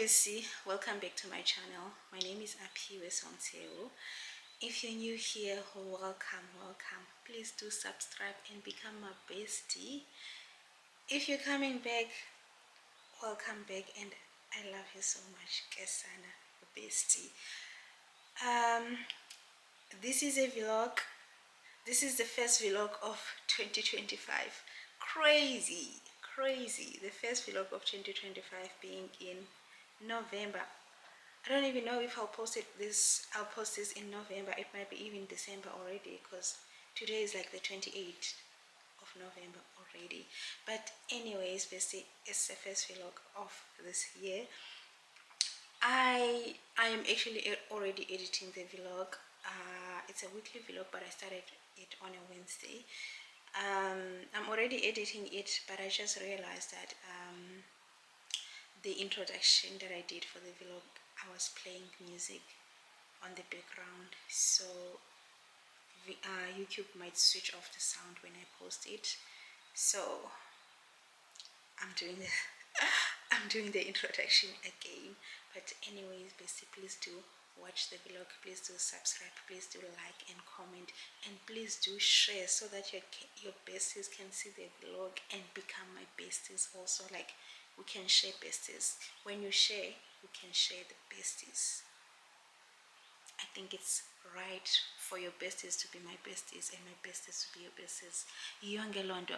Bessie, welcome back to my channel. My name is Apiwe Sonteo. If you're new here, welcome. Please do subscribe and become my bestie. If you're coming back, welcome back, and I love you so much, Kesana, bestie. This is a vlog. This is the first vlog of 2025. Crazy. The first vlog of 2025 being in November. I don't even know if I'll post this in November. It might be even December already, because today is like the 28th of November already. But anyways, basically it's the first vlog of this year. I am actually already editing the vlog. It's a weekly vlog, but I started it on a Wednesday. I'm already editing it, but I just realized that the introduction that I did for the vlog, I was playing music on the background, so YouTube might switch off the sound when I post it. So I'm doing the I'm doing the introduction again. But anyways, basically, please do watch the vlog, please do subscribe, please do like and comment, and please do share so that your besties can see the vlog and become my besties also. Like, we can share besties. When you share, you can share the besties. I think it's right for your besties to be my besties and my besties to be your besties. Yonke Londo.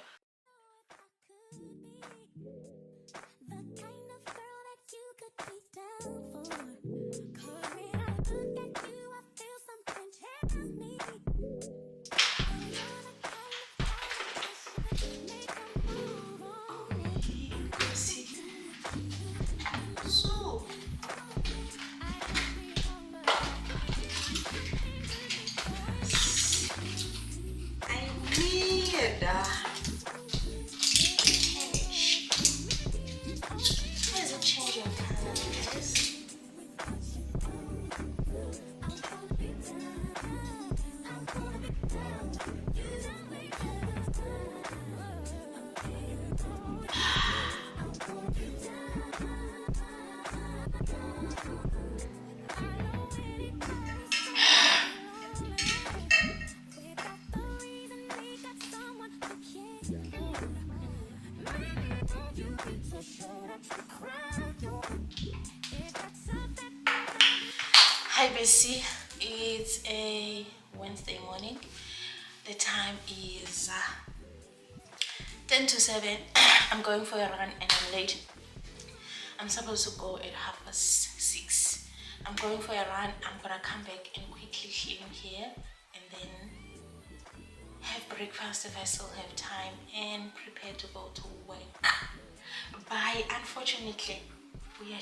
Hi Bessie, it's a Wednesday morning. The time is 10 to 7. I'm going for a run and I'm late. I'm supposed to go at 6:30. I'm going for a run. I'm gonna come back and quickly clean here and then have breakfast if I still have time and prepare to go to work. Bye. Unfortunately, we are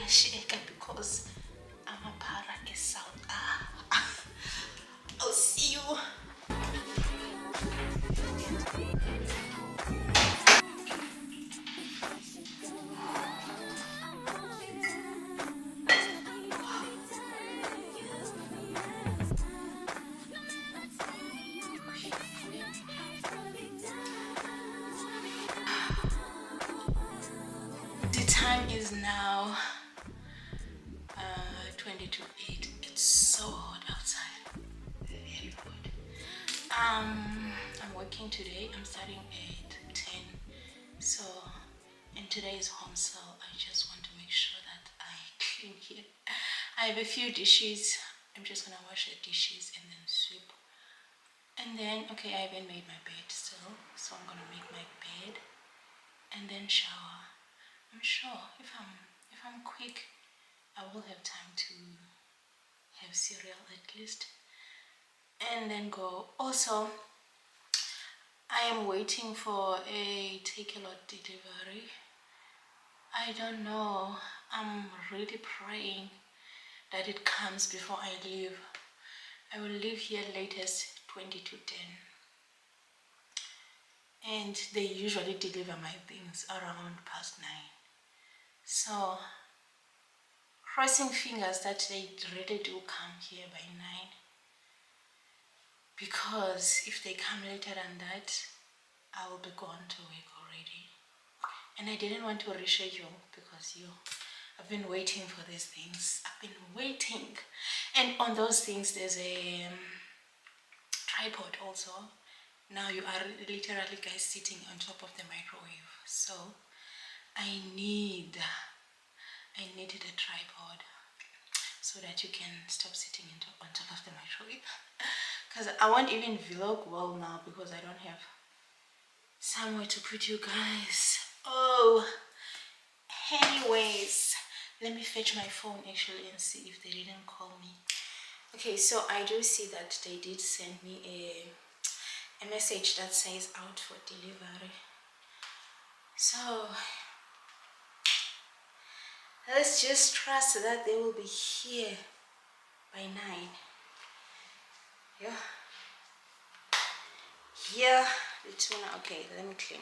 shaken because Amapara is south. I'll see you. The time is now 20 to 8. It's so hot outside. Very hot. I'm working today. I'm starting at 10. So, and today is home, so I just want to make sure that I clean here. I have a few dishes. I'm just gonna wash the dishes and then sweep. And then, okay, I haven't made my bed still, so I'm gonna make my bed and then shower. I'm sure if I'm quick, I will have time to have cereal at least and then go. Also, I am waiting for a takealot delivery. I don't know. I'm really praying that it comes before I leave. I will leave here latest 20 to 10. And they usually deliver my things around past 9. So, crossing fingers that they really do come here by 9. Because if they come later than that, I will be gone to work already. and I didn't want to reschedule because I've been waiting for these things. I've been waiting, and on those things there's a tripod also. Now you are literally, guys, sitting on top of the microwave, so I needed a tripod so that you can stop sitting on top of the microwave. Because I won't even vlog well now because I don't have somewhere to put you guys. Oh, anyways, let me fetch my phone actually and see if they didn't call me. Okay, so I do see that they did send me a message that says out for delivery. So let's just trust that they will be here by 9. Yeah, the tuna. Okay, let me clean.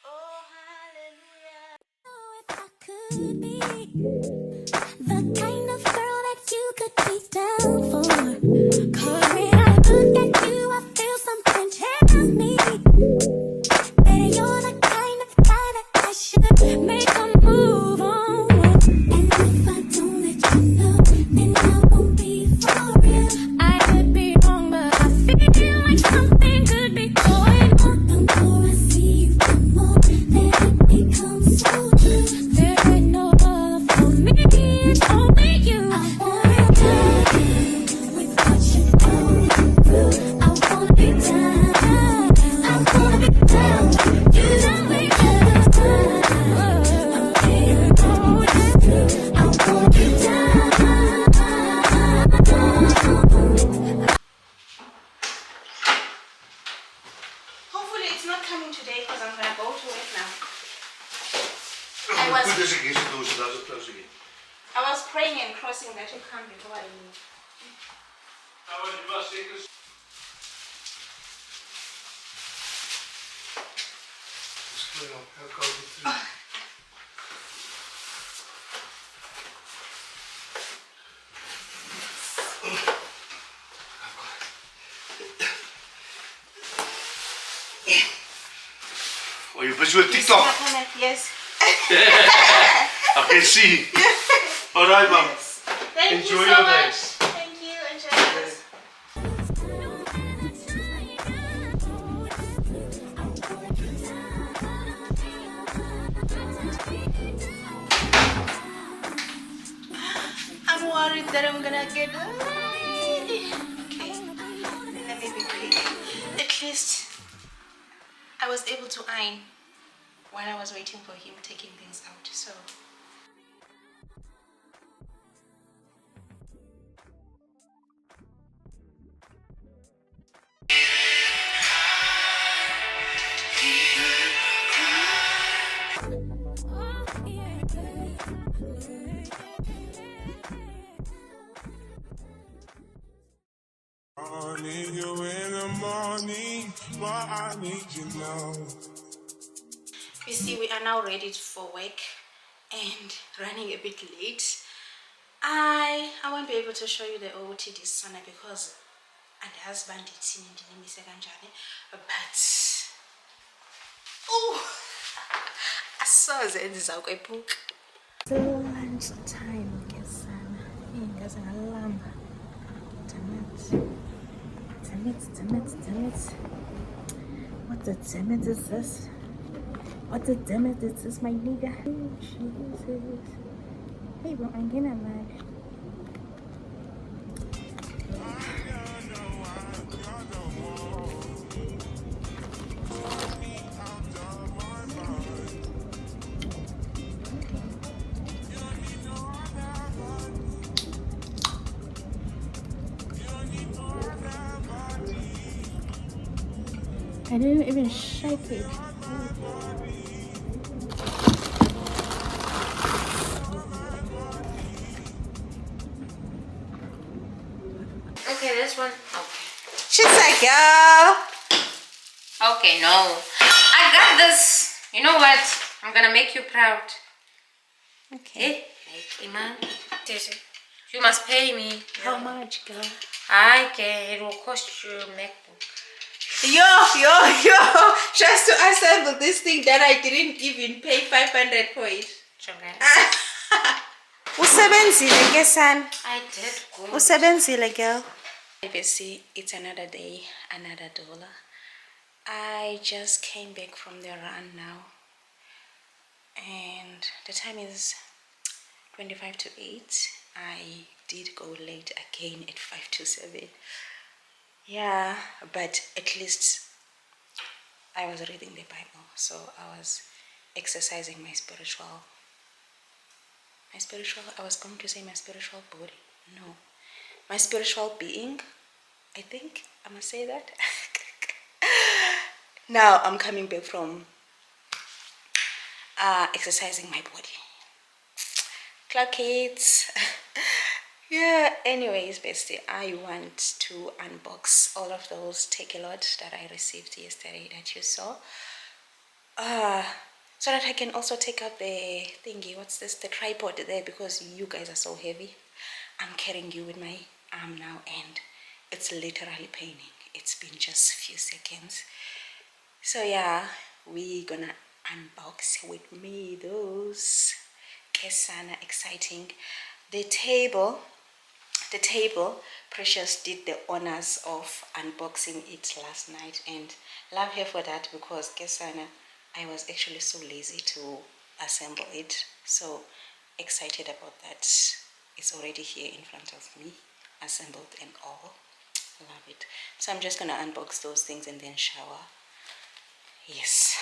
Oh, hallelujah. Oh, if I could be the kind of girl that you could be down for. 'Cause when I look at you, I feel something tell me that you're the kind of guy that I should make a move on. And if I don't let you know, then I won't be for real. I could be wrong, but I feel like something could be going on. The more I see you, the more that it becomes so true. There ain't no love for me, it's only you. I wanna love you with what you go through. I wanna be down, I wanna be down. You don't make it time. I'm getting on you. I wanna be down. Hopefully it's not coming today because I'm gonna go to it now. I was praying and crossing that you come before I leave. Oh, you're busy with TikTok? Yes. I can see. All right, mom. Yes. Thank Enjoy you so your much. day. Thank you. Enjoy this. I'm worried that I'm gonna get okay. Let me be quick. At least I was able to iron while I was waiting for him taking things out. So I need you in the morning, but I need you now. you see, we are now ready for work and running a bit late. I won't be able to show you the OT this Sunday because and husband did see me but oh, I saw the book. Lunch time, guess I'm alarm. Damn it. What the damn it is this? What the damn it is this, my nigga? Oh, Jesus. Hey, bro, I'm gonna lie. I didn't even shake it. Okay, this one. Okay. She's like, yo. Okay, no. I got this. You know what? I'm gonna make you proud. Okay. Like, Iman. You must pay me. How much, girl? Okay, it will cost you a MacBook. Yo, just to assemble this thing that I didn't even pay 500 for it. Usebenzile ke sana? I did good. Usebenzile, girl? Obviously, it's another day, another dollar. I just came back from the run now. And the time is 25 to 8. I did go late again at 5 to 7. Yeah, but at least I was reading the Bible, so I was exercising my spiritual, I was going to say my spiritual body. No, my spiritual being, I think I must say that. Now I'm coming back from exercising my body. Clock it. Yeah, anyways, bestie, I want to unbox all of those takealot that I received yesterday that you saw. So that I can also take out the thingy, what's this, the tripod there, because you guys are so heavy. I'm carrying you with my arm now and it's literally paining. It's been just a few seconds. So yeah, we're gonna unbox with me those Kesana exciting. The table, Precious did the honors of unboxing it last night, and love her for that, because Kesana, I was actually so lazy to assemble it. So excited about that. It's already here in front of me, assembled and all. Love it. So I'm just gonna unbox those things and then shower. Yes.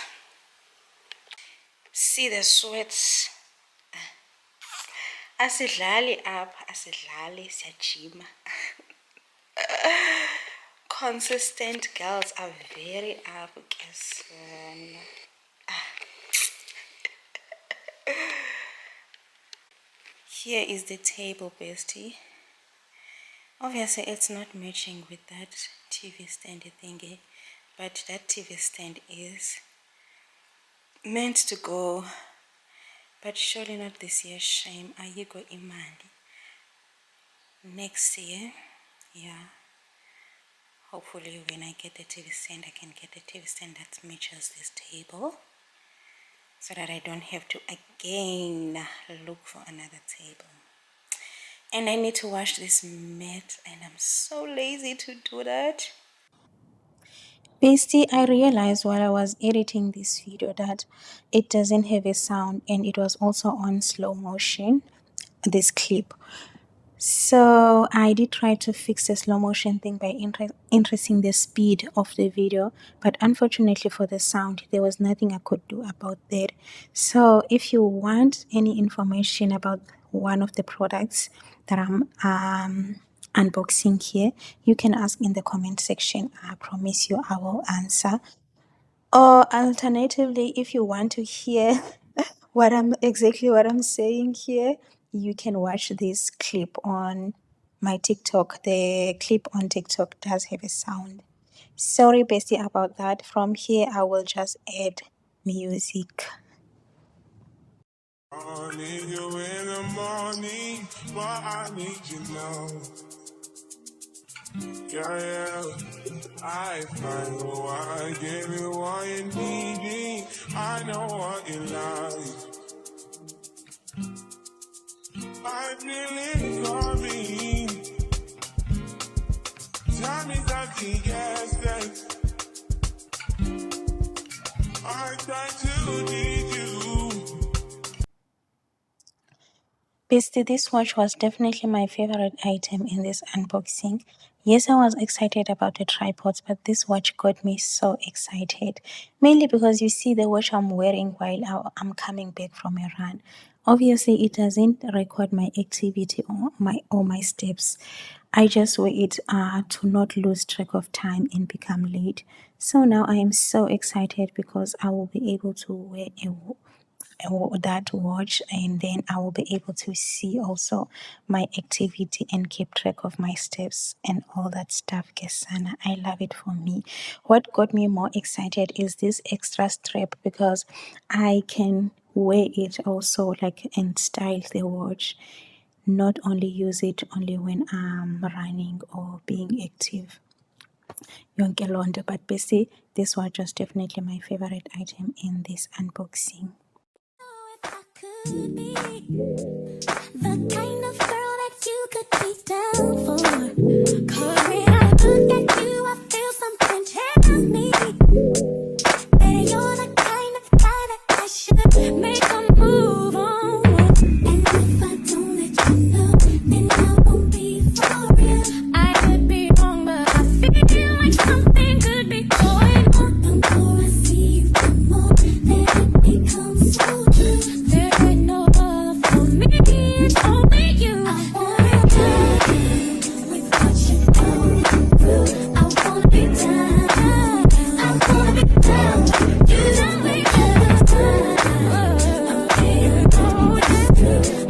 See the sweats. Asidlali apha, asidlali, siyajima. Consistent girls are very up. Here is the table, bestie. Obviously, it's not matching with that TV stand thingy, but that TV stand is meant to go, but surely not this year. Shame. Ayiko imali. Next year, yeah. Hopefully, when I get the TV stand, I can get the TV stand that matches this table, so that I don't have to again look for another table. And I need to wash this mat, and I'm so lazy to do that. Bestie, I realized while I was editing this video that it doesn't have a sound, and it was also on slow motion, this clip. So I did try to fix the slow motion thing by increasing the speed of the video, but unfortunately for the sound, there was nothing I could do about that. So if you want any information about one of the products that I'm unboxing here, you can ask in the comment section. I promise you I will answer. Or alternatively, if you want to hear what I'm saying here, you can watch this clip on my TikTok. The clip on TikTok does have a sound. Sorry, bestie, about that. From here, I will just add music. I need you in the morning, but I need you now. Yeah. I find what I give you what you need. I know what you like. I feel it coming. Time is at the essence. I try to need you. Bestie, this watch was definitely my favorite item in this unboxing. Yes, I was excited about the tripods, but this watch got me so excited. Mainly because you see the watch I'm wearing while I'm coming back from a run. Obviously, it doesn't record my activity or my steps. I just wear it to not lose track of time and become late. So now I am so excited because I will be able to wear that watch, and then I will be able to see also my activity and keep track of my steps and all that stuff. Kesana, I love it for me. What got me more excited is this extra strap, because I can wear it also like and style the watch, not only use it only when I'm running or being active. Yonke lonto, but basically this watch was definitely my favorite item in this unboxing. If I could be the kind of girl that you could be down for. 'Cause when I look at you, I feel something tell me that you're the kind of guy that I should make a move on. And if I don't let you know, then I won't be for real. I could be wrong, but I feel like something could be going on. The more I see you, the more that it becomes so true. There ain't no other for me, it's only you. I wanna be with what you go through. I wanna be down. I wanna be down with you. Down with you. I'm getting older.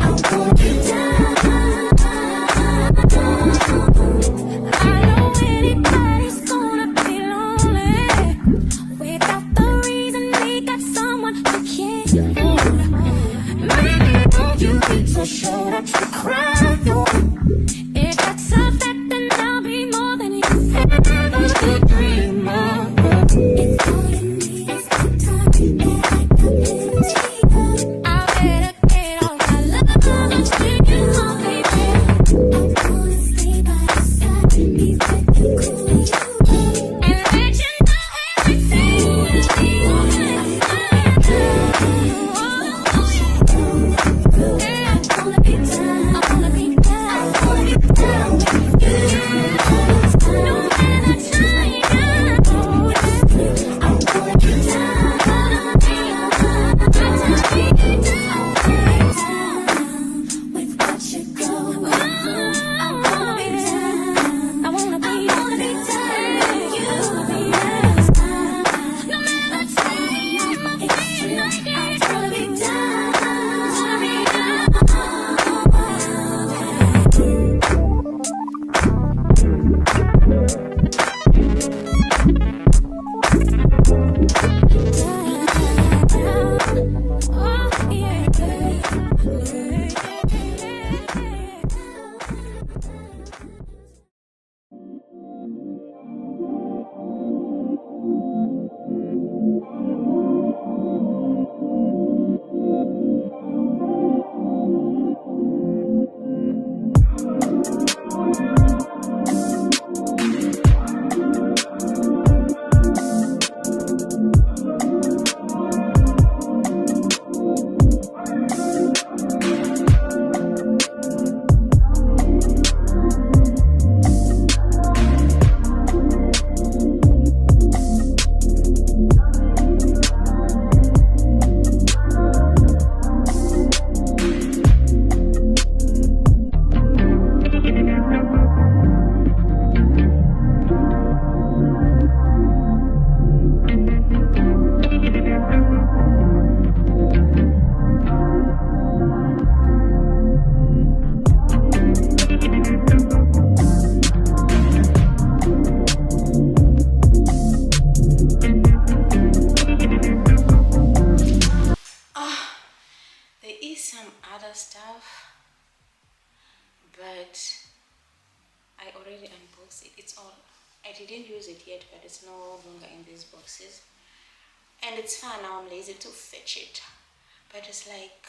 I wanna be down. I know anybody's gonna be lonely without the reason they got someone who cares. Maybe don't you need to show that you cry. If that's a fact, then I'll be more than you ever could dream of. It's all you need is the time that I got plenty of. I better get all my love and take you home, baby. I wanna stay by your side, be with you, cool you, and let you know everything you need. I wanna be down. I wanna be down. I wanna be down with you. No matter time goes, I wanna be down. I wanna be down with what you go. I wanna be down. I wanna be down with you. No matter time, it's true. I wanna be down. Oh, yeah. There is some other stuff, but I already unboxed it. It's all, I didn't use it yet, but it's no longer in these boxes. And it's fine now, I'm lazy to fetch it. But it's like,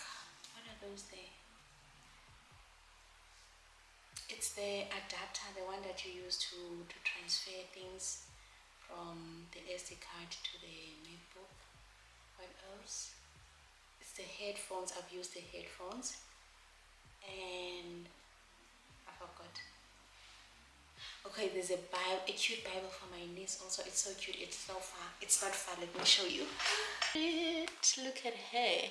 what are those there? It's the adapter, the one that you use to transfer things from the SD card to the MacBook. What else? It's the headphones. I've used the headphones. And I forgot. Okay, there's a Bible, a cute Bible for my niece also. It's so cute. It's so far. It's not far. Let me show you. Look at her.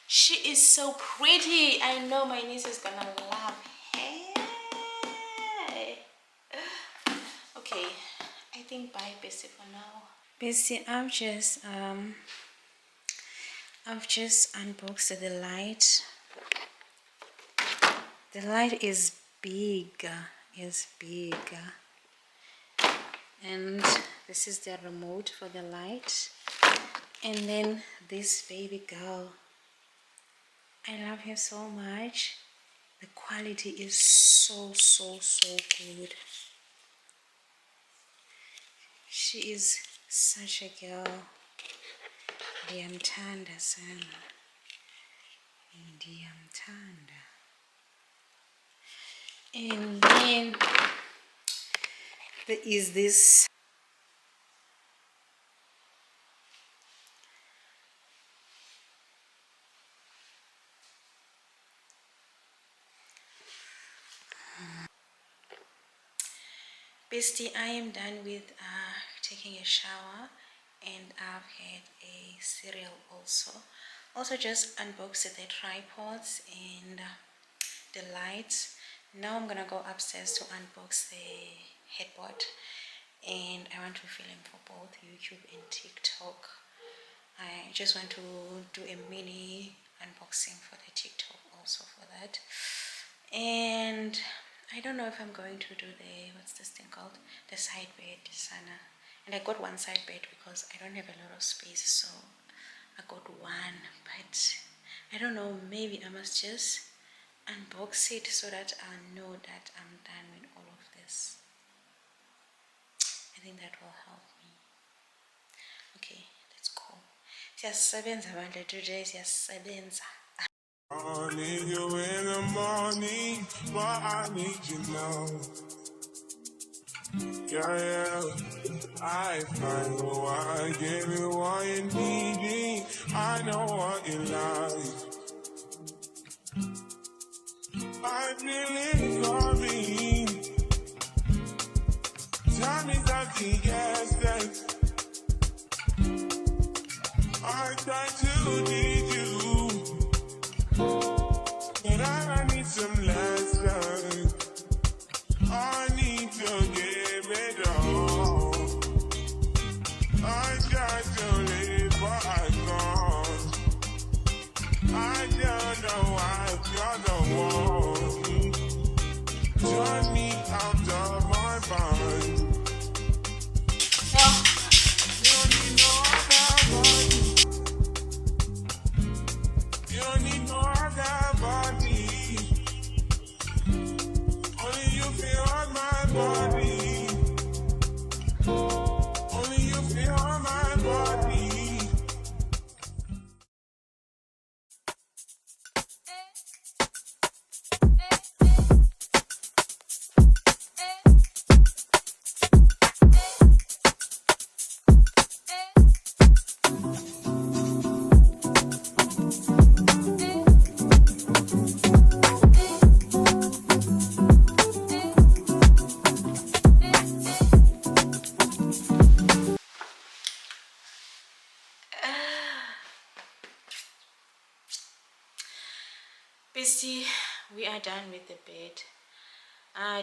She is so pretty. I know my niece is gonna love her. Okay, I think bye Bessie for now. Bessie, I've just unboxed the light. The light is big, and this is the remote for the light. And then this baby girl, I love her so much. The quality is so good. She is such a girl. Ndiyamthanda sana. Ndiyamthanda. And then there is this bestie. I am done with taking a shower, and I've had a cereal also just unboxed the tripods and the lights. Now I'm gonna go upstairs to unbox the headboard, and I want to film for both YouTube and TikTok. I just want to do a mini unboxing for the TikTok also for that. And I don't know if I'm going to do the, what's this thing called, the side bed sana. And I got one side bed because I don't have a lot of space, so I got one. But I don't know, maybe I must just unbox it so that I know that I'm done with all of this. I think that will help me. Okay, let's go. Siyasebenza bandle today, siyasebenza. I need you in the morning, but I need you now. Yeah. I find what I give you what you need. I know what you like. I feel it coming. Time is acting yes. I try to need you, but I need some lessons. I need to give it all. I just don't live, but I can't. I don't know why you're the one. Turn me out of my mind. You don't need no other body. You don't need no other body. Only you feel on my body. Only you feel on my body. Bestie, we are done with the bed.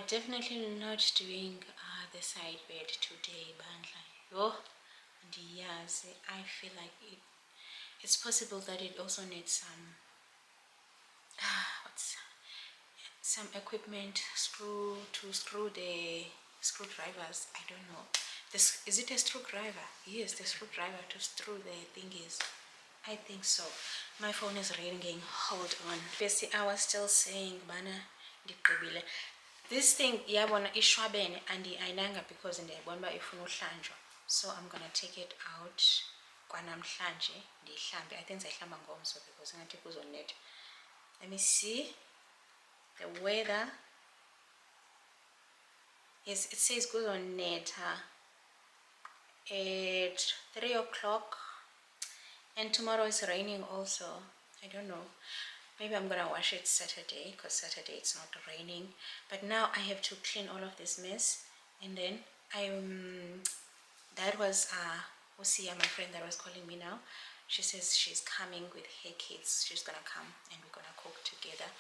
Definitely not doing the side bed today, bandla. Yo, yes, I feel like it's possible that it also needs some equipment, screw the screwdrivers. I don't know. Is it a screwdriver? Yes, the screwdriver to screw the thingies. I think so. My phone is ringing. Hold on. Bestie, I was still saying, bana, ndiqibile. This thing, yabona ishwabene andiyayinanga because ndiyayibona uba ifuna uhlanjwa. So I'm gonna take it out kwanamhlanje ndiyihlambe. I think ndizayihlamba ngomso because ngathi kuzonetha. Let me see the weather. Yes, it says kuzonetha at 3 o'clock. And tomorrow is raining also. I don't know. Maybe I'm gonna wash it Saturday because Saturday it's not raining. But now I have to clean all of this mess. And then that was Osia, my friend that was calling me now. She says she's coming with her kids. She's gonna come and we're gonna cook together.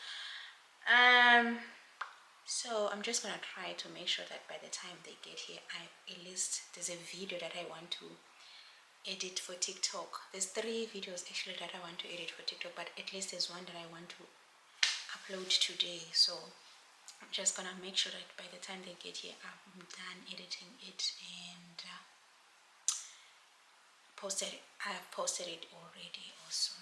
So I'm just gonna try to make sure that by the time they get here, at least there's a video that I want to edit for TikTok. There's 3 videos actually that I want to edit for TikTok, but at least there's one that I want to upload today. So I'm just gonna make sure that by the time they get here, I'm done editing it and I have posted it already also.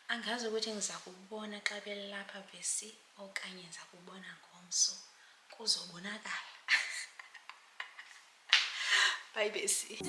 Angazi ukuthi ngizakubona xa belapha besi okanye ngizakubona ngomso kuzobonakala. Bye besi.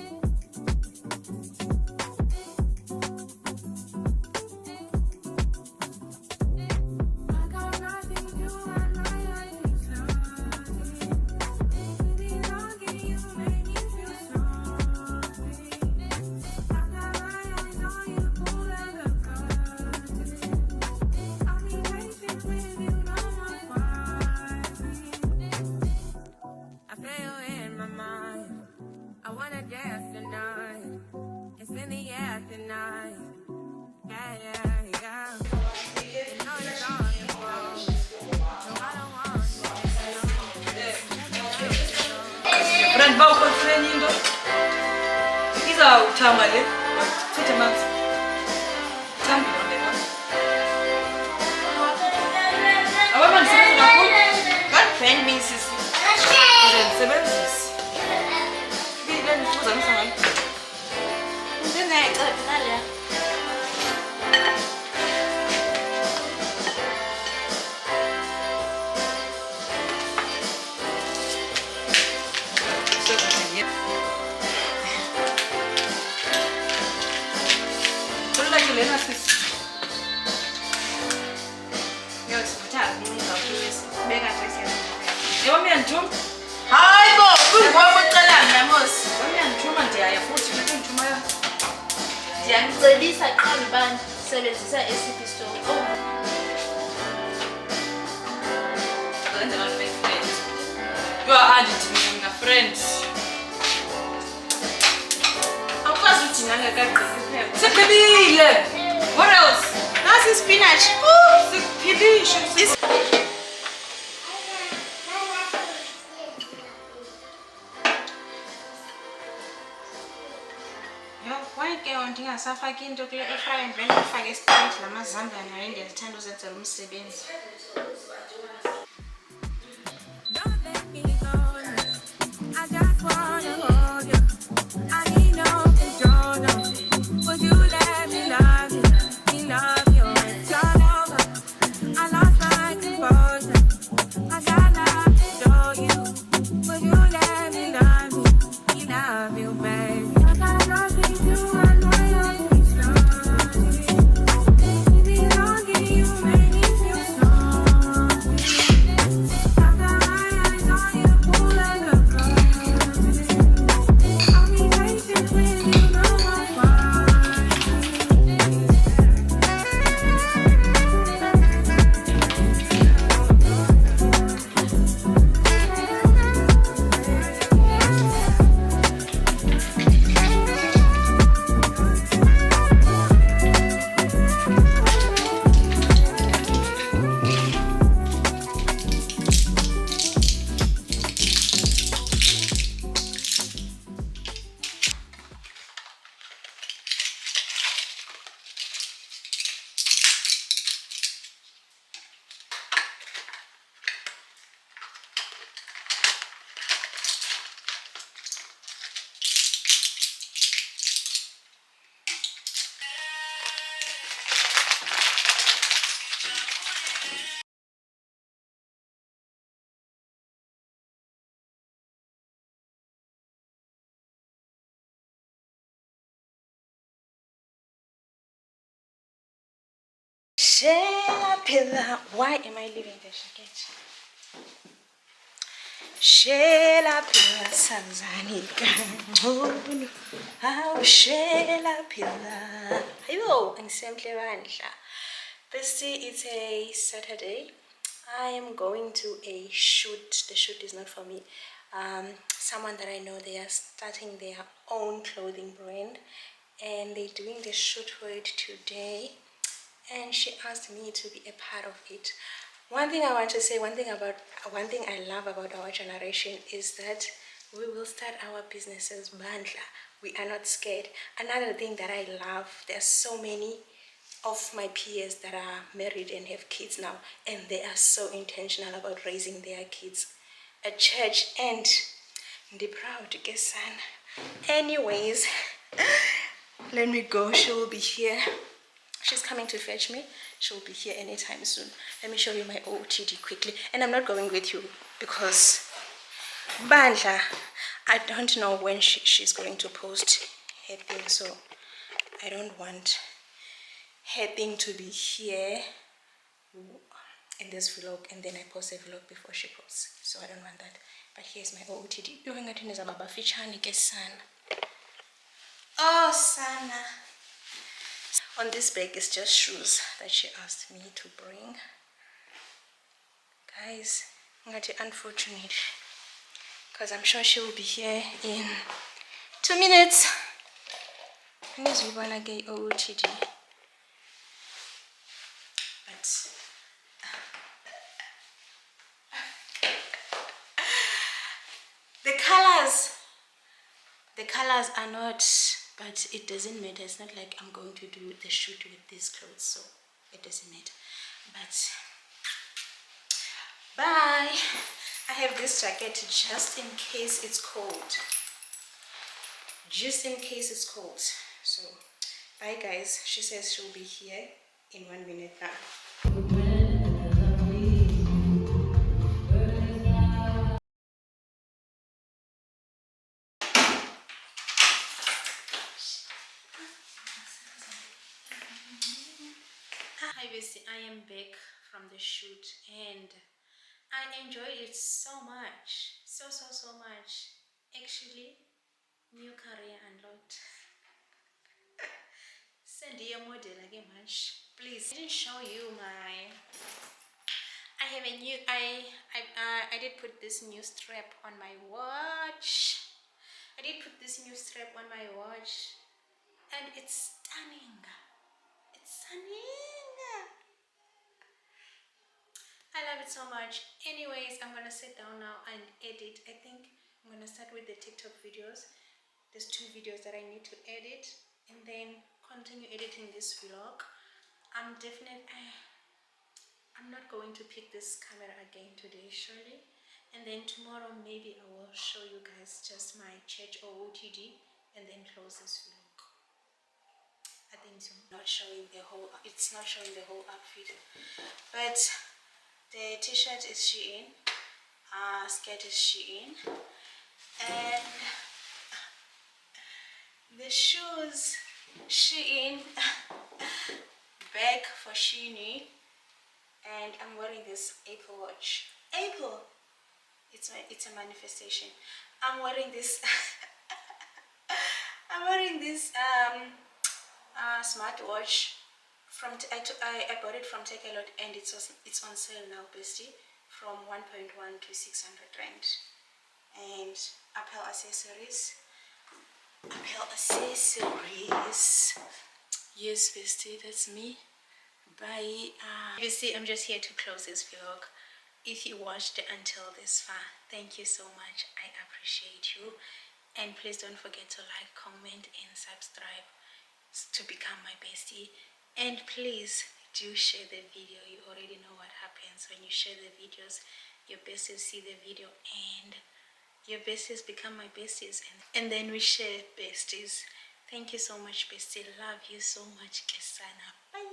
You are adding me, my friends. What else? That's spinach. Ngingasafaki into kule efryer vele ngifake straight lamazambane hayi ndiyazithanda uzenzela umsebenzi. Don't let me go. I just wanna hold you. I need no control. No. Would you let me love you? Me love you. It's all over. I lost my composure. I gotta show you. Would you let me love you? Me love you, baby. I got nothing to run my life. Shela Pilla, why am I leaving the jacket? Shela Pilla Sanzani Gangun. How Shela Pilla. Hello, and simply Vandla. This is a Saturday. I am going to a shoot. The shoot is not for me. Someone that I know, they are starting their own clothing brand and they're doing the shoot for it today. And she asked me to be a part of it. One thing I want to say, one thing I love about our generation is that we will start our businesses bandla We are not scared. Another thing that I love, there's so many of my peers that are married and have kids now, and they are so intentional about raising their kids at church, and they're proud to get son. Anyways, let me go. She will be here. She's coming to fetch me. She'll be here anytime soon. Let me show you my OOTD quickly. And I'm not going with you because Bandla, I don't know when she's going to post her thing, so I don't want her thing to be here in this vlog and then I post a vlog before she posts. So I don't want that. But here's my OOTD. Oh, Sana. On this bag is just shoes that she asked me to bring. Guys, unfortunate because I'm sure she will be here in 2 minutes. OOTD. But the colors are not, but it doesn't matter. It's not like I'm going to do the shoot with these clothes, so it doesn't matter. But bye. I have this jacket just in case it's cold. Just in case it's cold. So bye guys. She says she'll be here in 1 minute now. Hi Bessie, I am back from the shoot and I enjoyed it so much. So much. Actually, new career unlocked. Send your model again, much. Please. I didn't show you my. I have a new. I did put this new strap on my watch. I did put this new strap on my watch, and it's stunning. It's stunning. I love it so much. Anyways, I'm gonna sit down now and edit. I think I'm gonna start with the TikTok videos. There's 2 videos that I need to edit and then continue editing this vlog. I'm not going to pick this camera again today, surely. And then tomorrow maybe I will show you guys just my church OOTD and then close this vlog. I think so. It's not showing the whole outfit. But the t-shirt is Shein, skirt is Shein, and the shoes Shein, bag for Shein, and I'm wearing this Apple watch. Apple, it's a manifestation. I'm wearing this. I'm wearing this smartwatch from I bought it from Takealot and it's on sale now, bestie, from 1.1 to 600 rand. And Apple accessories. Yes, bestie, that's me. Bye. Bestie, I'm just here to close this vlog. If you watched until this far, thank you so much. I appreciate you. And please don't forget to like, comment, and subscribe to become my bestie. And please do share the video. You already know what happens when you share the videos. Your besties see the video and your besties become my besties. And then we share besties. Thank you so much, bestie. Love you so much, Kesana. Bye.